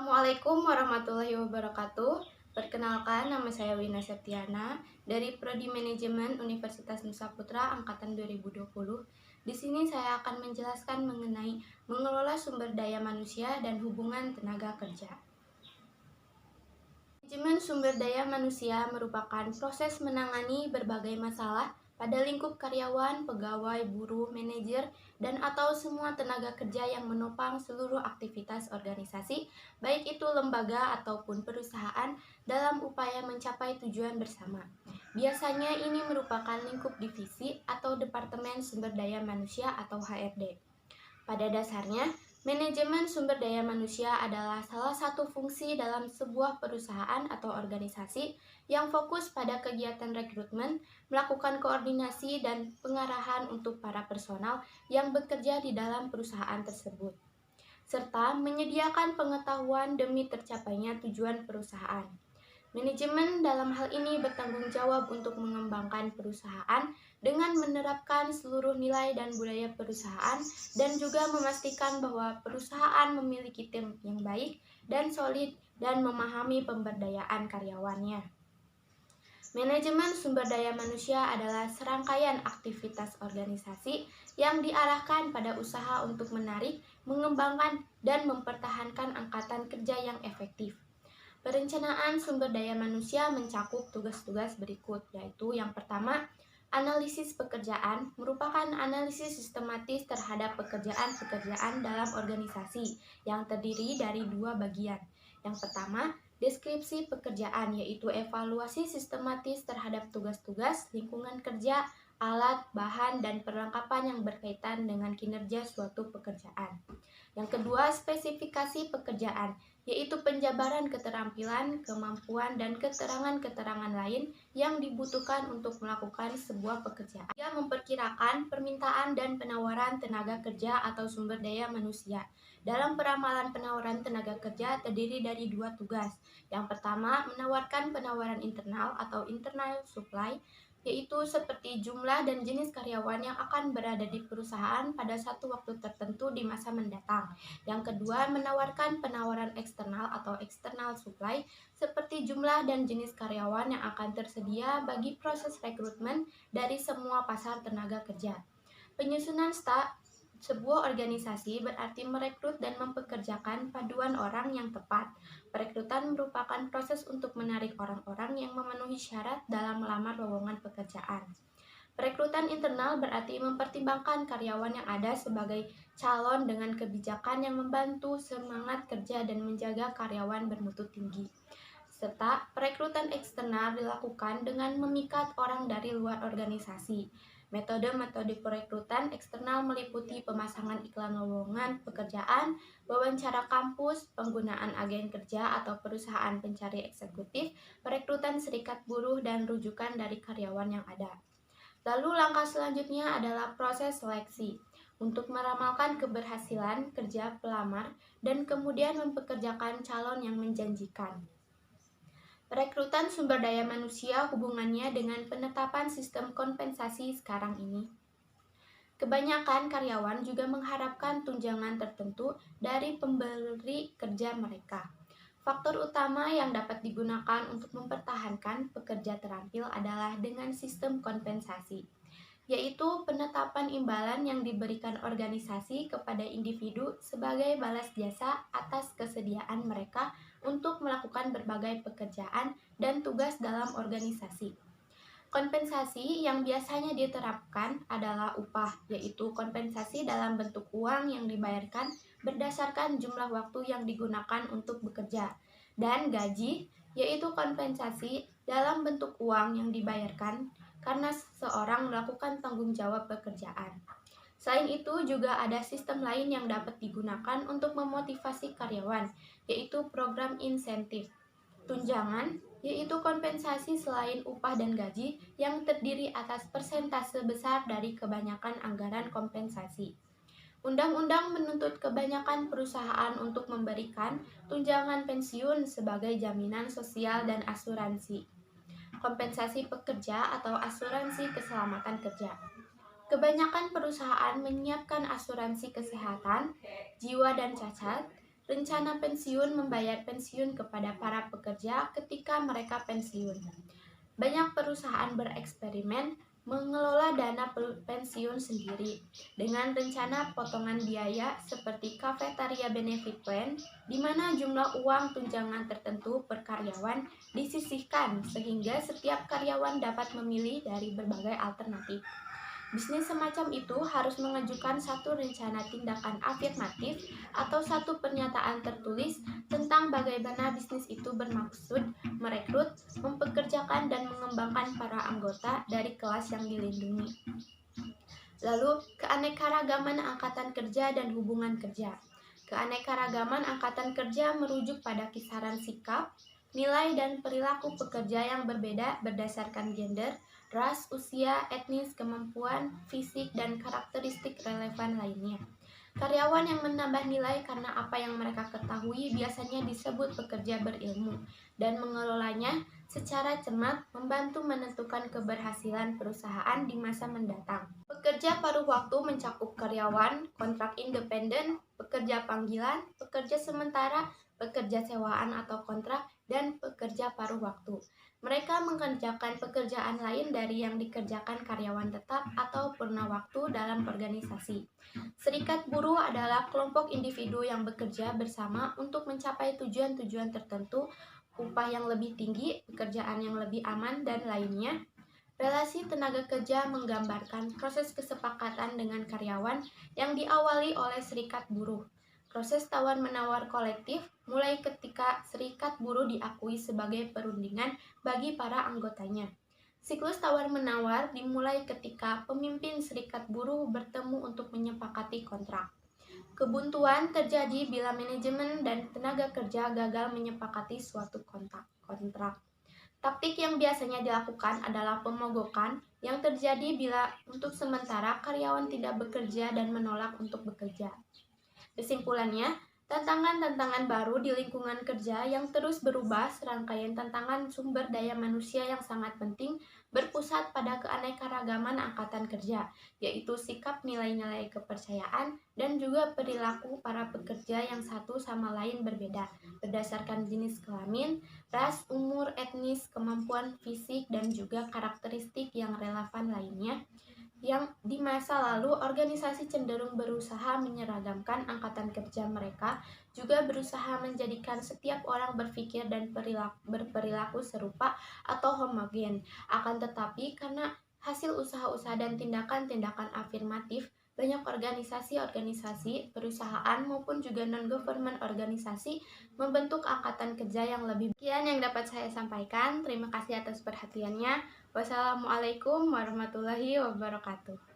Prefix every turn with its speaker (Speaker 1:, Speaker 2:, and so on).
Speaker 1: Assalamualaikum warahmatullahi wabarakatuh. Perkenalkan, nama saya Wina Septiana dari Prodi Manajemen Universitas Nusa Putra angkatan 2020. Di sini saya akan menjelaskan mengenai mengelola sumber daya manusia dan hubungan tenaga kerja. Manajemen sumber daya manusia merupakan proses menangani berbagai masalah pada lingkup karyawan, pegawai, buruh, manajer, dan atau semua tenaga kerja yang menopang seluruh aktivitas organisasi, baik itu lembaga ataupun perusahaan, dalam upaya mencapai tujuan bersama. Biasanya ini merupakan lingkup divisi atau Departemen Sumber Daya Manusia atau HRD. Pada dasarnya, manajemen sumber daya manusia adalah salah satu fungsi dalam sebuah perusahaan atau organisasi yang fokus pada kegiatan rekrutmen, melakukan koordinasi dan pengarahan untuk para personal yang bekerja di dalam perusahaan tersebut, serta menyediakan pengetahuan demi tercapainya tujuan perusahaan. Manajemen dalam hal ini bertanggung jawab untuk mengembangkan perusahaan dengan menerapkan seluruh nilai dan budaya perusahaan dan juga memastikan bahwa perusahaan memiliki tim yang baik dan solid dan memahami pemberdayaan karyawannya. Manajemen sumber daya manusia adalah serangkaian aktivitas organisasi yang diarahkan pada usaha untuk menarik, mengembangkan, dan mempertahankan angkatan kerja yang efektif. Perencanaan sumber daya manusia mencakup tugas-tugas berikut, yaitu yang pertama, analisis pekerjaan merupakan analisis sistematis terhadap pekerjaan-pekerjaan dalam organisasi yang terdiri dari dua bagian. Yang pertama, deskripsi pekerjaan, yaitu evaluasi sistematis terhadap tugas-tugas, lingkungan kerja, alat, bahan, dan perlengkapan yang berkaitan dengan kinerja suatu pekerjaan. Yang kedua, spesifikasi pekerjaan, yaitu penjabaran keterampilan, kemampuan, dan keterangan-keterangan lain yang dibutuhkan untuk melakukan sebuah pekerjaan. Dia memperkirakan permintaan dan penawaran tenaga kerja atau sumber daya manusia. Dalam peramalan penawaran tenaga kerja terdiri dari dua tugas. Yang pertama, menawarkan penawaran internal atau internal supply, yaitu seperti jumlah dan jenis karyawan yang akan berada di perusahaan pada satu waktu tertentu di masa mendatang. Yang kedua, menawarkan penawaran eksternal atau external supply, seperti jumlah dan jenis karyawan yang akan tersedia bagi proses rekrutmen dari semua pasar tenaga kerja. Penyusunan sebuah organisasi berarti merekrut dan mempekerjakan paduan orang yang tepat. Perekrutan merupakan proses untuk menarik orang-orang yang memenuhi syarat dalam melamar lowongan pekerjaan. Perekrutan internal berarti mempertimbangkan karyawan yang ada sebagai calon dengan kebijakan yang membantu semangat kerja dan menjaga karyawan bermutu tinggi. Serta perekrutan eksternal dilakukan dengan memikat orang dari luar organisasi. Metode-metode perekrutan eksternal meliputi pemasangan iklan lowongan pekerjaan, wawancara kampus, penggunaan agen kerja atau perusahaan pencari eksekutif, perekrutan serikat buruh, dan rujukan dari karyawan yang ada. Lalu langkah selanjutnya adalah proses seleksi untuk meramalkan keberhasilan kerja pelamar dan kemudian mempekerjakan calon yang menjanjikan. Perekrutan sumber daya manusia hubungannya dengan penetapan sistem kompensasi sekarang ini. Kebanyakan karyawan juga mengharapkan tunjangan tertentu dari pemberi kerja mereka. Faktor utama yang dapat digunakan untuk mempertahankan pekerja terampil adalah dengan sistem kompensasi, yaitu penetapan imbalan yang diberikan organisasi kepada individu sebagai balas jasa atas kesediaan mereka untuk melakukan berbagai pekerjaan dan tugas dalam organisasi. Kompensasi yang biasanya diterapkan adalah upah, yaitu kompensasi dalam bentuk uang yang dibayarkan berdasarkan jumlah waktu yang digunakan untuk bekerja, dan gaji, yaitu kompensasi dalam bentuk uang yang dibayarkan karena seseorang melakukan tanggung jawab pekerjaan. Selain itu, juga ada sistem lain yang dapat digunakan untuk memotivasi karyawan, yaitu program insentif. Tunjangan, yaitu kompensasi selain upah dan gaji yang terdiri atas persentase besar dari kebanyakan anggaran kompensasi. Undang-undang menuntut kebanyakan perusahaan untuk memberikan tunjangan pensiun sebagai jaminan sosial dan asuransi, kompensasi pekerja atau asuransi keselamatan kerja. Kebanyakan perusahaan menyiapkan asuransi kesehatan, jiwa dan cacat, Rencana pensiun membayar pensiun kepada para pekerja ketika mereka pensiun. Banyak perusahaan bereksperimen mengelola dana pensiun sendiri dengan rencana potongan biaya seperti cafeteria benefit plan, di mana jumlah uang tunjangan tertentu per karyawan disisihkan sehingga setiap karyawan dapat memilih dari berbagai alternatif. Bisnis semacam itu harus mengajukan satu rencana tindakan afirmatif atau satu pernyataan tertulis tentang bagaimana bisnis itu bermaksud merekrut, mempekerjakan, dan mengembangkan para anggota dari kelas yang dilindungi. Lalu, keanekaragaman angkatan kerja dan hubungan kerja. Keanekaragaman angkatan kerja merujuk pada kisaran sikap, nilai, dan perilaku pekerja yang berbeda berdasarkan gender, ras, usia, etnis, kemampuan, fisik, dan karakteristik relevan lainnya. Karyawan yang menambah nilai karena apa yang mereka ketahui biasanya disebut pekerja berilmu, dan mengelolanya secara cermat membantu menentukan keberhasilan perusahaan di masa mendatang. Pekerja paruh waktu mencakup karyawan, kontrak independen, pekerja panggilan, pekerja sementara, pekerja sewaan atau kontrak, dan pekerja paruh waktu. Mereka mengerjakan pekerjaan lain dari yang dikerjakan karyawan tetap atau purna waktu dalam organisasi. Serikat buruh adalah kelompok individu yang bekerja bersama untuk mencapai tujuan-tujuan tertentu, upah yang lebih tinggi, pekerjaan yang lebih aman, dan lainnya. Relasi tenaga kerja menggambarkan proses kesepakatan dengan karyawan yang diawali oleh serikat buruh. Proses tawar-menawar kolektif mulai ketika serikat buruh diakui sebagai perundingan bagi para anggotanya. Siklus tawar-menawar dimulai ketika pemimpin serikat buruh bertemu untuk menyepakati kontrak. Kebuntuan terjadi bila manajemen dan tenaga kerja gagal menyepakati suatu kontrak. Taktik yang biasanya dilakukan adalah pemogokan yang terjadi bila untuk sementara karyawan tidak bekerja dan menolak untuk bekerja. Kesimpulannya, tantangan-tantangan baru di lingkungan kerja yang terus berubah, serangkaian tantangan sumber daya manusia yang sangat penting berpusat pada keanekaragaman angkatan kerja, yaitu sikap nilai-nilai kepercayaan dan juga perilaku para pekerja yang satu sama lain berbeda, berdasarkan jenis kelamin, ras, umur, etnis, kemampuan fisik, dan juga karakteristik yang relevan lainnya. Yang di masa lalu organisasi cenderung berusaha menyeragamkan angkatan kerja mereka, juga berusaha menjadikan setiap orang berpikir dan berperilaku serupa atau homogen. Akan tetapi karena hasil usaha-usaha dan tindakan-tindakan afirmatif, banyak organisasi-organisasi, perusahaan maupun juga non-government organisasi membentuk angkatan kerja yang lebih. Sekian yang dapat saya sampaikan. Terima kasih atas perhatiannya. Wassalamualaikum warahmatullahi wabarakatuh.